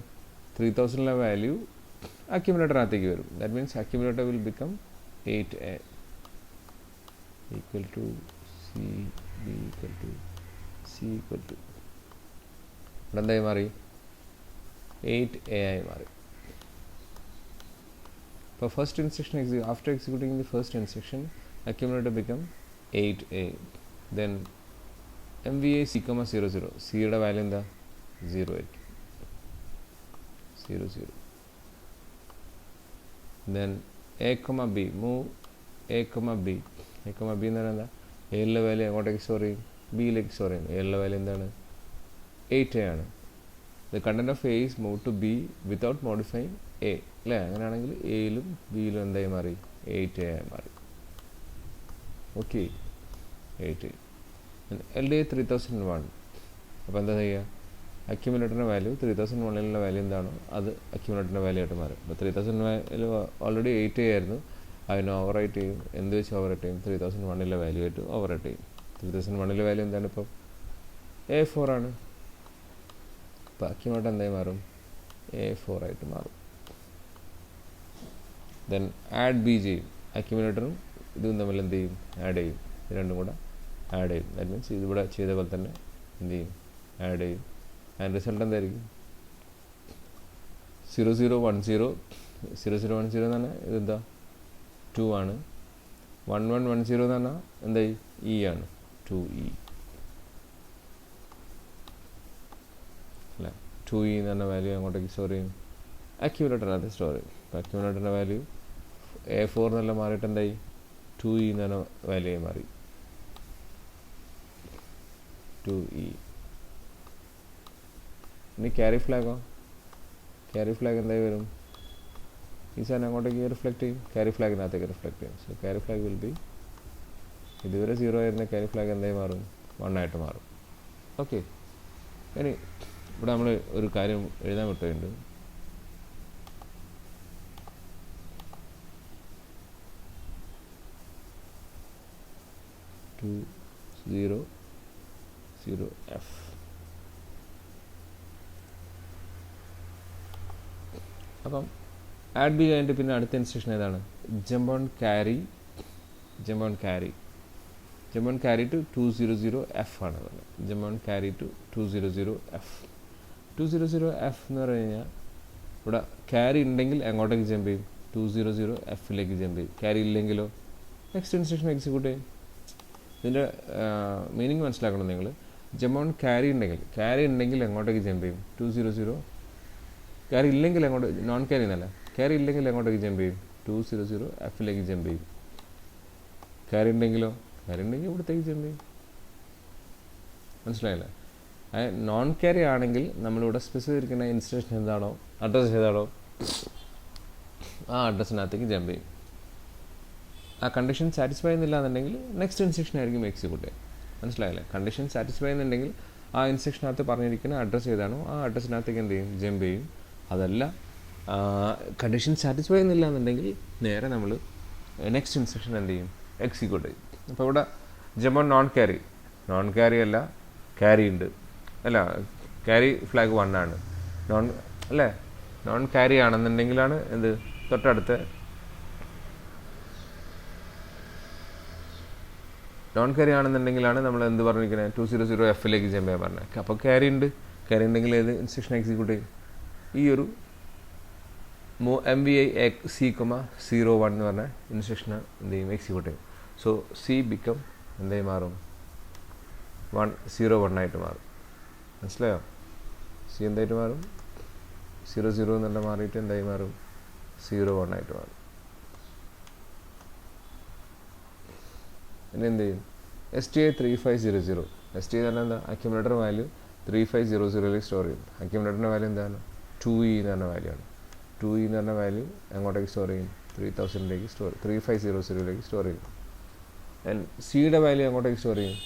S1: 3000 വാല്യൂ അക്യുമുലേറ്ററിനകത്തേക്ക് വരും. That means accumulator will become 8a equal to c, b equal to c equal to ഇവിടെ എന്തായി മാറി 8a ആയി മാറി. For first instruction, after executing the first instruction, accumulator become 8a. Then MVA c, 00. C യുടെ value എന്താ 0 ആയിരിക്കും. 0 0. Then a, b, move a, b. a, b എന്ന് പറഞ്ഞാൽ എന്താ, എയിലെ വാല്യൂ എങ്ങോട്ടേക്ക് സ്റ്റോർ ചെയ്യും, ബിയിലേക്ക് സ്റ്റോർ ചെയ്യും. എയിലെ വാല്യൂ എന്താണ് 8a ആണ്. The content of a is moved to b without modifying a. അല്ലേ? അങ്ങനെയാണെങ്കിൽ എയിലും ബിയിലും എന്തായി മാറി 8a ആയി മാറി. Okay, 8a. LDA 3001. അപ്പോൾ എന്താ ചെയ്യുക, അക്യുമുലേറ്ററിൻ്റെ വാല്യൂ 3001ലുള്ള വാല്യൂ എന്താണോ അത് അക്യുമുലേറ്ററിൻ്റെ വാല്യൂ ആയിട്ട് മാറും. അപ്പോൾ 3000 ഓൾറെഡി 8a ആയിരുന്നു, അതിനെ ഓവർ റൈറ്റ് ചെയ്യും. എന്ത് വെച്ച് ഓവർ റൈറ്റ് ചെയ്യും, 3001ലെ വാല്യൂ ആയിട്ട് ഓവർ റൈറ്റ് ചെയ്യും. 3001ലെ വാല്യൂ എന്താണ്, ഇപ്പം A4 ആണ്. അപ്പോൾ അക്യുമുലേറ്റർ എന്തായി മാറും, A4 ആയിട്ട് മാറും. ദെൻ ആഡ് ബി ചെയ്യും, അക്യുമുലേറ്ററും ഇതും തമ്മിൽ എന്ത് ചെയ്യും, ആഡ് ചെയ്യും. ഇത് രണ്ടും കൂടെ ആഡ് ചെയ്യും. ദാറ്റ് മീൻസ് ഇതിവിടെ ചെയ്ത പോലെ തന്നെ എന്ത് ചെയ്യും, ആഡ് ചെയ്യും. ആൻഡ് റിസൾട്ട് എന്തായിരിക്കും, 0010. 0010 എന്ന് പറഞ്ഞാൽ ഇതെന്താ 2 ആണ്. 1110 എന്ന് പറഞ്ഞാൽ എന്തായി ഇ ആണ്, 2e അല്ല. 2e എന്ന് പറഞ്ഞ വാല്യൂ അങ്ങോട്ടേക്ക് സ്റ്റോർ ചെയ്യും, അക്യുമുലേറ്ററിനകത്ത് സ്റ്റോർ ചെയ്യും. അപ്പോൾ അക്യുമുലേറ്ററിൻ്റെ വാല്യൂ A4 എന്നെല്ലാം മാറിയിട്ട് എന്തായി 2e എന്ന് പറഞ്ഞ വാല്യൂ ആയി മാറി, 2e. ഇനി ക്യാരി ഫ്ലാഗോ, ക്യാരി ഫ്ലാഗ് എന്തായി വരും, ഈ സാധനം അങ്ങോട്ടേക്ക് റിഫ്ലക്ട് ചെയ്യും, ക്യാരി ഫ്ലാഗിനകത്തേക്ക് റിഫ്ലക്ട് ചെയ്യും. So carry flag will be, ഇതുവരെ 0 ആയിരുന്ന ക്യാരി ഫ്ലാഗ് എന്തായി മാറും, 1 ആയിട്ട് മാറും. ഓക്കെ, ഇനി ഇവിടെ നമ്മൾ ഒരു കാര്യം എഴുതാൻ വിട്ടുണ്ട്. F. അപ്പം ആഡ് ബി കഴിഞ്ഞിട്ട് പിന്നെ അടുത്ത ഇൻസ്ട്രക്ഷൻ ഏതാണ്, jump on carry. Jump on carry, jump on carry to 200F ആണ് പറഞ്ഞത്. Jump on carry to 200F. 200F എന്ന് പറഞ്ഞു കഴിഞ്ഞാൽ ഇവിടെ ക്യാരി ഉണ്ടെങ്കിൽ എങ്ങോട്ടേക്ക് ജമ്പ് ചെയ്യും, 200Fലേക്ക് ജമ്പ് ചെയ്യും. ക്യാരി ഇല്ലെങ്കിലോ നെക്സ്റ്റ് ഇൻസ്ട്രക്ഷൻ എക്സിക്യൂട്ട് ചെയ്യും. ഇതിൻ്റെ മീനിങ് മനസ്സിലാക്കണം നിങ്ങൾ. ജമ്പ് ഓൺ ക്യാരി ഉണ്ടെങ്കിൽ എങ്ങോട്ടേക്ക് ജമ്പ് ചെയ്യും, 200. ക്യാരി ഇല്ലെങ്കിൽ എങ്ങോട്ട്, നോൺ ക്യാരി എന്നല്ല, ക്യാരി ഇല്ലെങ്കിൽ എങ്ങോട്ടേക്ക് ജമ്പ് ചെയ്യും, 200Fലേക്ക് ജമ്പ് ചെയ്യും. ക്യാരി ഉണ്ടെങ്കിലോ, ക്യാരി ഉണ്ടെങ്കിൽ ഇവിടത്തേക്ക് ജമ്പ് ചെയ്യും. മനസ്സിലായില്ലേ? നോൺ ക്യാരി ആണെങ്കിൽ നമ്മളിവിടെ സ്പെസിഫൈ ചെയ്യുന്ന ഇൻസ്ട്രക്ഷൻ എന്താണോ, അഡ്രസ്സ് ഏതാണോ ആ അഡ്രസ്സിനകത്തേക്ക് ജമ്പ് ചെയ്യും. ആ കണ്ടീഷൻ സാറ്റിസ്ഫൈ ചെയ്യുന്നില്ല എന്നുണ്ടെങ്കിൽ നെക്സ്റ്റ് ഇൻസ്ട്രക്ഷൻ ആയിരിക്കും എക്സിക്യൂട്ട് ചെയ്യുക. മനസ്സിലായില്ലേ? കണ്ടീഷൻ സാറ്റിസ്ഫൈ ചെയ്യുന്നുണ്ടെങ്കിൽ ആ ഇൻസ്ട്രക്ഷനകത്ത് പറഞ്ഞിരിക്കുന്ന അഡ്രസ്സ് ഏതാണോ ആ അഡ്രസ്സിനകത്തേക്ക് എന്ത് ചെയ്യും, ജമ്പ് ചെയ്യും. അതല്ല കണ്ടീഷൻ സാറ്റിസ്ഫൈ ചെയ്യുന്നില്ല എന്നുണ്ടെങ്കിൽ നേരെ നമ്മൾ നെക്സ്റ്റ് ഇൻസ്ട്രക്ഷൻ എന്ത് ചെയ്യും, എക്സിക്യൂട്ട് ചെയ്യും. അപ്പോൾ ഇവിടെ ജമ്പ് ഓൺ നോൺ ക്യാരി അല്ല, ക്യാരി ഉണ്ട് അല്ല, ക്യാരി ഫ്ലാഗ് 1 ആണ്. അല്ലേ, നോൺ ക്യാരി ആണെന്നുണ്ടെങ്കിലാണ് എന്ത് തൊട്ടടുത്ത്, നോൺ ക്യാരി ആണെന്നുണ്ടെങ്കിലാണ് നമ്മൾ എന്ത് പറഞ്ഞിരിക്കുന്നത്, 200Fലേക്ക് ജമ്പ് ചെയ്യാൻ പറഞ്ഞത്. അപ്പോൾ ക്യാരി ഉണ്ടെങ്കിൽ ഏത് ഇൻസ്ട്രക്ഷൻ എക്സിക്യൂട്ട് ചെയ്യും, ഈ ഒരു MVI C, 01 എന്ന് പറഞ്ഞ ഇൻസ്ട്രക്ഷന് എന്ത് ചെയ്യും, എക്സിക്യൂട്ട് ചെയ്യും. സോ C ബിക്കം എന്തായി മാറും, 01 ആയിട്ട് മാറും. മനസ്സിലായോ? C എന്തായിട്ട് മാറും, 00 എന്നുള്ള മാറിയിട്ട് എന്തായി മാറും, 01 ആയിട്ട് മാറും. പിന്നെ എന്ത് ചെയ്യും, STA 3500. STA എന്ന് പറഞ്ഞാൽ എന്താ, അക്യുമുലേറ്റർ വാല്യൂ 3500ലേക്ക് സ്റ്റോർ ചെയ്യും. അക്യുമുലേറ്ററിൻ്റെ വാല്യൂ എന്താണ്, 2e എന്ന് പറഞ്ഞ വാല്യൂ ആണ്. 2e എന്ന് പറഞ്ഞ വാല്യൂ എങ്ങോട്ടേക്ക് സ്റ്റോർ ചെയ്യും, 3000ലേക്ക് 3500ലേക്ക് സ്റ്റോർ ചെയ്യും. ആൻഡ് സിയുടെ വാല്യൂ എങ്ങോട്ടേക്ക് സ്റ്റോർ ചെയ്യും,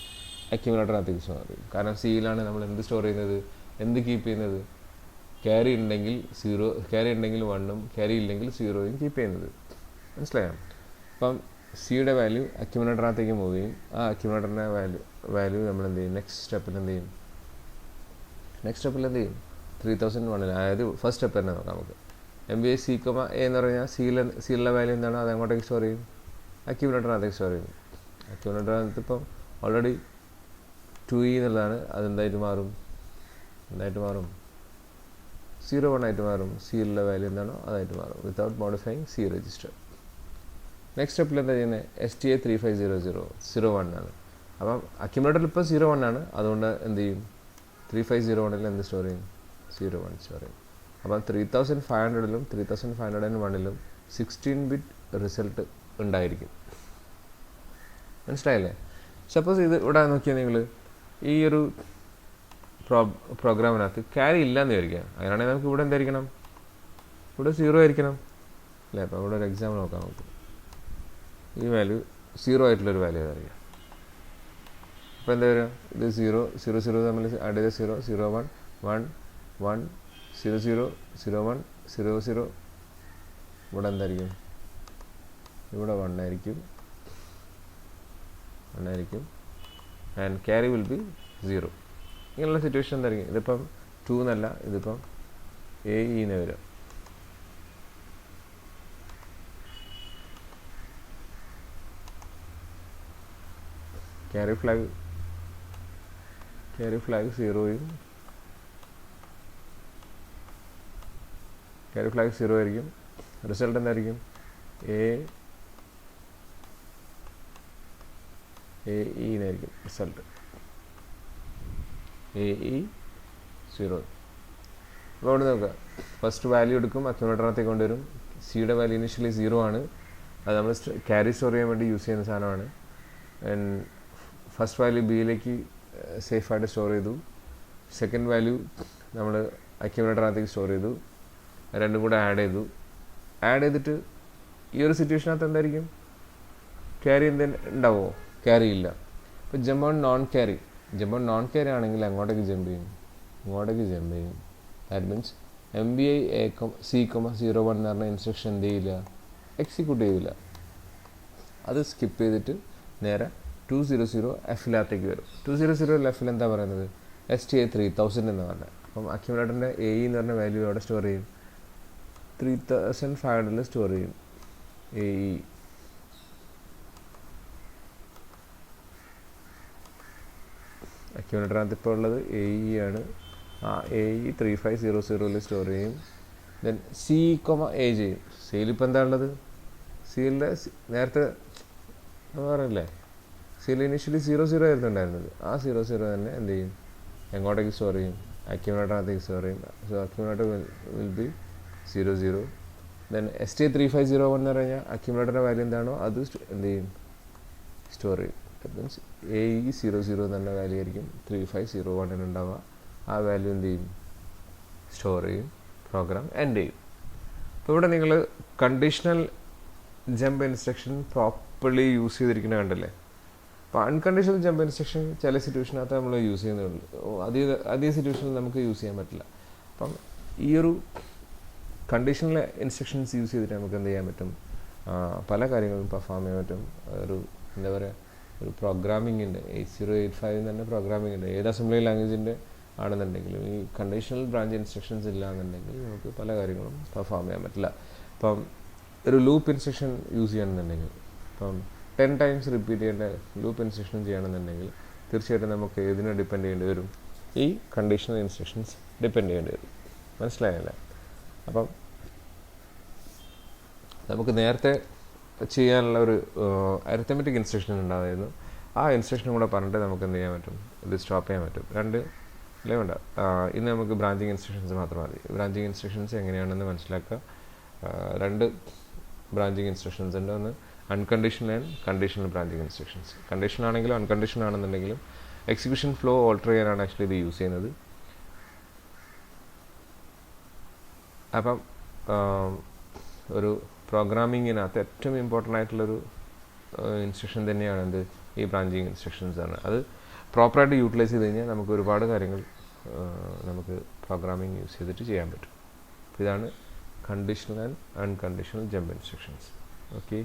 S1: അക്യുമുലേറ്ററിനകത്തേക്ക് സ്റ്റോർ ചെയ്യും. കാരണം സിയിലാണ് നമ്മൾ എന്ത് സ്റ്റോർ ചെയ്യുന്നത്, എന്ത് കീപ്പ് ചെയ്യുന്നത്, ക്യാരി ഉണ്ടെങ്കിൽ 0, ക്യാരി ഉണ്ടെങ്കിൽ 1ഉം ക്യാരി ഇല്ലെങ്കിൽ 0യും കീപ്പ് ചെയ്യുന്നത്. മനസ്സിലായോ? അപ്പം സിയുടെ വാല്യൂ അക്യുമുലേറ്ററിനകത്തേക്ക് മൂവ് ചെയ്യും. ആ അക്യുമുലേറ്ററിൻ്റെ വാല്യൂ നമ്മൾ എന്ത് ചെയ്യും, നെക്സ്റ്റ് സ്റ്റെപ്പിൽ എന്ത് ചെയ്യും, 3001, അതായത് ഫസ്റ്റ് സ്റ്റെപ്പ് തന്നെ നോക്കാം നമുക്ക്. MVI C, A എന്ന് പറഞ്ഞാൽ സിയിലെ വാല്യൂ എന്താണ്, അത് അങ്ങോട്ടേക്ക് സ്റ്റോർ ചെയ്യും, അക്യുമുലേറ്ററിനകത്തേക്ക് സ്റ്റോർ ചെയ്യുന്നു. അക്യുമുലേറ്ററിനകത്ത് ഇപ്പം ഓൾറെഡി 2e എന്നുള്ളതാണ്. അതെന്തായിട്ട് മാറും? 0 1 ആയിട്ട് മാറും. സിയിലുള്ള വാല്യൂ എന്താണോ അതായിട്ട് മാറും without modifying C register. Next സ്റ്റെപ്പിൽ എന്താ ചെയ്യുന്നത്? STA3500 ആണ്. അപ്പം അക്യുമുലേറ്ററിൽ ഇപ്പോൾ 01 ആണ്. അതുകൊണ്ട് എന്ത് ചെയ്യും? 3501 എന്ത് സ്റ്റോർ ചെയ്യും? 01 സ്റ്റോർ ചെയ്യും. അപ്പം 3500 3501 16-bit റിസൾട്ട് ഉണ്ടായിരിക്കും. മനസ്സിലായില്ലേ? സപ്പോസ് ഇത് ഇവിടെ നോക്കിയാൽ നിങ്ങൾ ഈ ഒരു പ്രോഗ്രാമിനകത്ത് ക്യാരി ഇല്ലയെന്ന് വിചാരിക്കുക. അങ്ങനെയാണെങ്കിൽ നമുക്ക് ഇവിടെ എന്തായിരിക്കണം? ഇവിടെ 0 ആയിരിക്കണം അല്ലേ? അപ്പോൾ ഇവിടെ ഒരു എക്സാമ്പിൾ നോക്കാം. നമുക്ക് ഈ വാല്യൂ 0 ആയിട്ടുള്ളൊരു വാല്യൂ ഏതായിരിക്കും? അപ്പോൾ എന്താ വരിക? ഇത് 0 0 0 തമ്മിൽ ആഡ് ചെയ്ത 0 0 1 1 1 0 0 0 1 0 0. ഇവിടെ എന്തായിരിക്കും? ഇവിടെ 1 ആയിരിക്കും ആൻഡ് ക്യാരി വിൽ ബി 0. ഇങ്ങനെയുള്ള സിറ്റുവേഷൻ എന്തായിരിക്കും? ഇതിപ്പം 2 എന്നല്ല, ഇതിപ്പം AE വരും. ക്യാരി ഫ്ലാഗ് 0യും ക്യാരി ഫ്ലാഗ് 0 ആയിരിക്കും. റിസൾട്ട് എന്തായിരിക്കും? AE എന്നായിരിക്കും റിസൾട്ട്. AE 0. അപ്പോൾ അവിടെ നോക്കുക, ഫസ്റ്റ് വാല്യൂ എടുക്കും, അക്യുമുലേറ്ററിനകത്തേക്ക് കൊണ്ടുവരും. സിയുടെ വാല്യൂ ഇനിഷ്യലി 0 ആണ്. അത് നമ്മൾ ക്യാരി സ്റ്റോർ ചെയ്യാൻ വേണ്ടി യൂസ് ചെയ്യുന്ന സാധനമാണ്. ആൻഡ് ഫസ്റ്റ് വാല്യൂ ബിയിലേക്ക് സേഫായിട്ട് സ്റ്റോർ ചെയ്തു. സെക്കൻഡ് വാല്യൂ നമ്മൾ അക്യുമുലേറ്ററിനകത്തേക്ക് സ്റ്റോർ ചെയ്തു. രണ്ടും കൂടെ ആഡ് ചെയ്തിട്ട് ഈ ഒരു സിറ്റുവേഷനകത്ത് എന്തായിരിക്കും? ക്യാരി എന്തെങ്കിലും ഉണ്ടാവുമോ? ക്യാരി ഇല്ല. ഇപ്പോൾ ജമ്പ് ഓൺ നോൺ ക്യാരി ആണെങ്കിൽ അങ്ങോട്ടേക്ക് ജമ്പ് ചെയ്യും. ദാറ്റ് മീൻസ് MBI C,01 എന്ന് പറഞ്ഞ ഇൻസ്ട്രക്ഷൻ എന്ത് ചെയ്യില്ല? എക്സിക്യൂട്ട് ചെയ്യില്ല. അത് സ്കിപ്പ് ചെയ്തിട്ട് നേരെ 200 F'ലേക്ക് വരും. 200 F'ൽ എന്താ പറയുന്നത്? STA3000 എന്ന് പറഞ്ഞത്. അപ്പം അക്യുമുലേറ്ററിൻ്റെ AE എന്ന് പറഞ്ഞ വാല്യൂ അവിടെ സ്റ്റോർ ചെയ്യും. 3500 സ്റ്റോർ ചെയ്യും AE. അക്യുമുലേറ്ററിനകത്ത് ഇപ്പോൾ ഉള്ളത് AE ആണ്. ആ AE 3500 സ്റ്റോർ ചെയ്യും. ദെൻ C, A ചെയ്യും. സിയിൽ ഇപ്പോൾ എന്താ ഉള്ളത്? സിയിലെ നേരത്തെ പറഞ്ഞില്ലേ, സിയിൽ ഇനിഷ്യലി 00 ആയിരുന്നു ഉണ്ടായിരുന്നത്. ആ 00 തന്നെ എന്ത് ചെയ്യും? എങ്ങോട്ടേക്ക് സ്റ്റോർ ചെയ്യും? അക്യുമുലേറ്ററിനകത്തേക്ക് സ്റ്റോർ ചെയ്യും. So accumulator will be 00. Then STA3501 എന്ന് പറഞ്ഞാൽ അക്യുമുലേറ്ററിൻ്റെ വാല്യൂ എന്താണോ അത് എന്ത് ചെയ്യും? സ്റ്റോർ ചെയ്യും. ദാറ്റ് മീൻസ് AE 00 എന്നുള്ള വാല്യൂ ആയിരിക്കും 3501 ഉണ്ടാവുക. ആ വാല്യൂ എന്ത് ചെയ്യും? സ്റ്റോർ ചെയ്യും. പ്രോഗ്രാം എൻഡ് ചെയ്യും. അപ്പോൾ ഇവിടെ നിങ്ങൾ conditional jump instruction properly use ചെയ്തിരിക്കുന്നത് കണ്ടല്ലേ? അപ്പോൾ അൺകണ്ടീഷണൽ ജമ്പ് ഇൻസ്ട്രക്ഷൻ ചില സിറ്റുവേഷനകത്ത് നമ്മൾ യൂസ് ചെയ്യുന്നുള്ളൂ. അതേ സിറ്റുവേഷനിൽ നമുക്ക് യൂസ് ചെയ്യാൻ പറ്റില്ല. അപ്പം ഈ ഒരു കണ്ടീഷണൽ ഇൻസ്ട്രക്ഷൻസ് യൂസ് ചെയ്തിട്ട് നമുക്ക് എന്ത് ചെയ്യാൻ പറ്റും? പല കാര്യങ്ങളും പെർഫോം ചെയ്യാൻ പറ്റും. ഒരു എന്താ പറയുക, ഒരു പ്രോഗ്രാമിങ്ങിൻ്റെ 8085 തന്നെ പ്രോഗ്രാമിംഗ് ഉണ്ട്. ഏത് അസംബ്ലി ലാംഗ്വേജിൻ്റെ ആണെന്നുണ്ടെങ്കിലും ഈ കണ്ടീഷണൽ ബ്രാഞ്ച് ഇൻസ്ട്രക്ഷൻസ് ഇല്ല എന്നുണ്ടെങ്കിൽ നമുക്ക് പല കാര്യങ്ങളും പെർഫോം ചെയ്യാൻ പറ്റില്ല. ഇപ്പം ഒരു ലൂപ്പ് ഇൻസ്ട്രക്ഷൻ യൂസ് ചെയ്യണമെന്നുണ്ടെങ്കിൽ, ഇപ്പം 10 times റിപ്പീറ്റ് ചെയ്യേണ്ട ലൂപ്പ് ഇൻസ്ട്രക്ഷൻ ചെയ്യണമെന്നുണ്ടെങ്കിൽ തീർച്ചയായിട്ടും നമുക്ക് ഏതിനെ ഡിപ്പെൻഡ് ചെയ്യേണ്ടി വരും? ഈ കണ്ടീഷണൽ ഇൻസ്ട്രക്ഷൻസ് ഡിപ്പെൻഡ് ചെയ്യേണ്ടി വരും. മനസ്സിലായല്ലേ? അപ്പം നമുക്ക് നേരത്തെ ചെയ്യാനുള്ള ഒരു അരിത്തമെറ്റിക് ഇൻസ്ട്രക്ഷൻ ഉണ്ടായിരുന്നു. ആ ഇൻസ്ട്രക്ഷനും കൂടെ പറഞ്ഞിട്ട് നമുക്ക് എന്ത് ചെയ്യാൻ പറ്റും? ഇത് സ്റ്റോപ്പ് ചെയ്യാൻ പറ്റും. രണ്ട് അല്ലേ വേണ്ട. ഇന്ന് നമുക്ക് ബ്രാഞ്ചിങ് ഇൻസ്ട്രക്ഷൻസ് മാത്രം മതി. ബ്രാഞ്ചിങ് ഇൻസ്ട്രക്ഷൻസ് എങ്ങനെയാണെന്ന് മനസ്സിലാക്കുക. രണ്ട് ബ്രാഞ്ചിങ് ഇൻസ്ട്രക്ഷൻസ് ഉണ്ട്. ഒന്ന് unconditional and conditional branching instructions. Conditional ആണെങ്കിലും അൺകണ്ടീഷണൽ ആണെന്നുണ്ടെങ്കിലും എക്സിക്യൂഷൻ ഫ്ലോ ഓൾട്ടർ ചെയ്യാനാണ് ആക്ച്വലി ഇത് യൂസ് ചെയ്യുന്നത്. അപ്പം ഒരു പ്രോഗ്രാമിങ്ങിനകത്ത് ഏറ്റവും ഇമ്പോർട്ടൻ്റ് ആയിട്ടുള്ളൊരു ഇൻസ്ട്രക്ഷൻ തന്നെയാണ് എന്ത്? ഈ ബ്രാഞ്ചിങ് ഇൻസ്ട്രക്ഷൻസ് ആണ്. അത് പ്രോപ്പറായിട്ട് യൂട്ടിലൈസ് ചെയ്ത് കഴിഞ്ഞാൽ നമുക്ക് ഒരുപാട് കാര്യങ്ങൾ നമുക്ക് പ്രോഗ്രാമിംഗ് യൂസ് ചെയ്തിട്ട് ചെയ്യാൻ പറ്റും. ഇതാണ് conditional and unconditional jump instructions. Okay.